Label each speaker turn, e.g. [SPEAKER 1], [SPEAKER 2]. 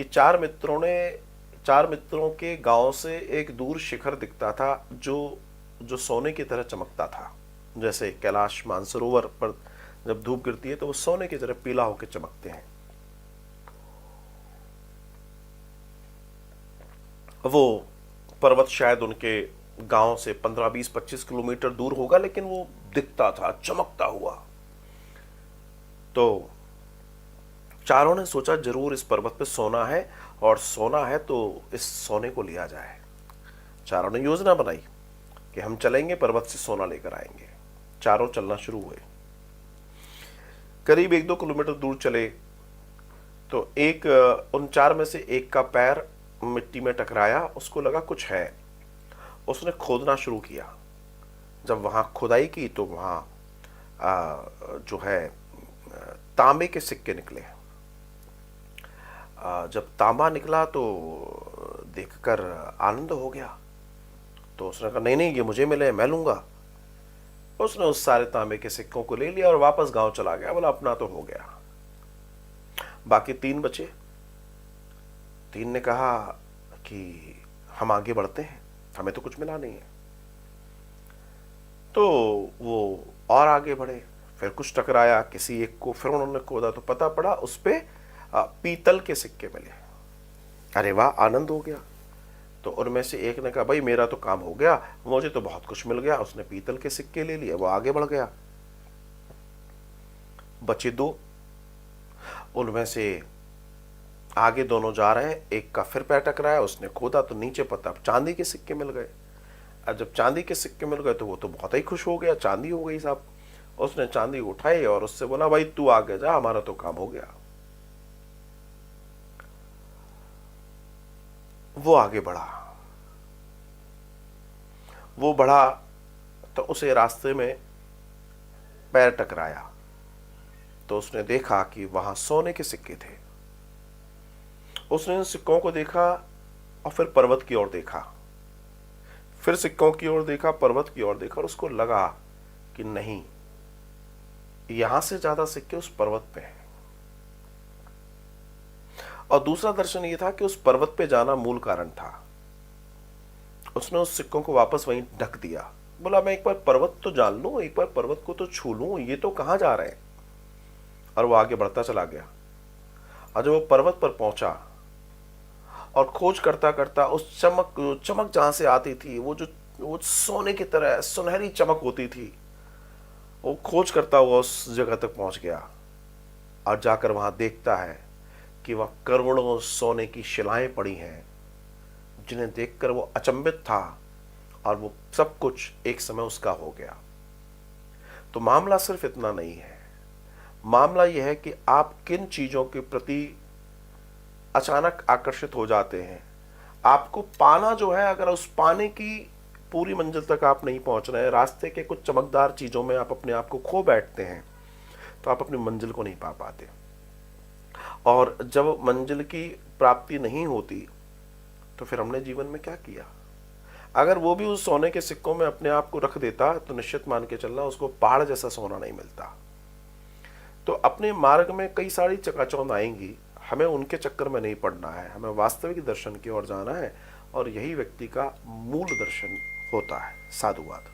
[SPEAKER 1] कि चार मित्रों के गांव से एक दूर शिखर दिखता था जो जो सोने की तरह चमकता था। जैसे कैलाश मानसरोवर पर जब धूप गिरती है तो वो सोने की तरह पीला होकर चमकते हैं। वो पर्वत शायद उनके गांव से 15, 20, 25 किलोमीटर दूर होगा, लेकिन वो दिखता था चमकता हुआ। तो चारों ने सोचा जरूर इस पर्वत पे सोना है, और सोना है तो इस सोने को लिया जाए। चारों ने योजना बनाई कि हम चलेंगे, पर्वत से सोना लेकर आएंगे। चारों चलना शुरू हुए। करीब 1, 2 किलोमीटर दूर चले तो उन चार में से एक का पैर मिट्टी में टकराया। उसको लगा कुछ है। उसने खोदना शुरू किया। जब वहां खुदाई की तो वहां जो है तांबे के सिक्के निकले। जब तांबा निकला तो देखकर आनंद हो गया। तो उसने कहा नहीं नहीं, ये मुझे मिले, मैं लूंगा। उसने उस सारे तांबे के सिक्कों को ले लिया और वापस गांव चला गया। बोला अपना तो हो गया। बाकी 3 बचे। 3 ने कहा कि हम आगे बढ़ते हैं, हमें तो कुछ मिला नहीं है। तो वो और आगे बढ़े। फिर कुछ टकराया किसी एक को, फिर उन्होंने खोदा तो पता पड़ा उस पे पीतल के सिक्के मिले। अरे वाह, आनंद हो गया। तो उनमें से एक ने कहा भाई मेरा तो काम हो गया, मुझे तो बहुत कुछ मिल गया। उसने पीतल के सिक्के ले लिए, वो आगे बढ़ गया। बचे 2। उनमें से आगे दोनों जा रहे हैं, एक का फिर पैर टकराया। उसने खोदा तो नीचे पता चांदी के सिक्के मिल गए। और जब चांदी के सिक्के मिल गए तो वो तो बहुत ही खुश हो गया, चांदी हो गई साहब। उसने चांदी उठाई और उससे बोला भाई तू आगे जा, हमारा तो काम हो गया। वो आगे बढ़ा। वो बढ़ा तो उसे रास्ते में पैर टकराया। तो उसने देखा कि वहां सोने के सिक्के थे। उसने उन सिक्कों को देखा और फिर पर्वत की ओर देखा, फिर सिक्कों की ओर देखा, पर्वत की ओर देखा, और उसको लगा कि नहीं, यहां से ज्यादा सिक्के उस पर्वत पे हैं। और दूसरा दर्शन यह था कि उस पर्वत पे जाना मूल कारण था। उसने उस सिक्कों को वापस वहीं ढक दिया। बोला मैं एक बार पर्वत तो जान लूं, एक बार पर्वत को तो छू लूं, ये तो कहां जा रहे हैं। और वो आगे बढ़ता चला गया। और जब वो पर्वत पर पहुंचा और खोज करता करता उस चमक जहां से आती थी, वो सोने की तरह सुनहरी चमक होती थी, वो खोज करता हुआ उस जगह तक पहुंच गया। और जाकर वहां देखता है कि वह करोड़ों सोने की शिलाएं पड़ी हैं, जिन्हें देखकर वो अचंभित था। और वो सब कुछ एक समय उसका हो गया। तो मामला सिर्फ इतना नहीं है। मामला यह है कि आप किन चीजों के प्रति अचानक आकर्षित हो जाते हैं। आपको पाना जो है, अगर उस पाने की पूरी मंजिल तक आप नहीं पहुंच रहे हैं, रास्ते के कुछ चमकदार चीजों में आप अपने आप को खो बैठते हैं, तो आप अपनी मंजिल को नहीं पा पाते। और जब मंजिल की प्राप्ति नहीं होती तो फिर हमने जीवन में क्या किया। अगर वो भी उस सोने के सिक्कों में अपने आप को रख देता तो निश्चित मान के चलना उसको पहाड़ जैसा सोना नहीं मिलता। तो अपने मार्ग में कई सारी चकाचौंध आएंगी, हमें उनके चक्कर में नहीं पड़ना है, हमें वास्तविक दर्शन की ओर जाना है। और यही व्यक्ति का मूल दर्शन होता है। साधुवाद।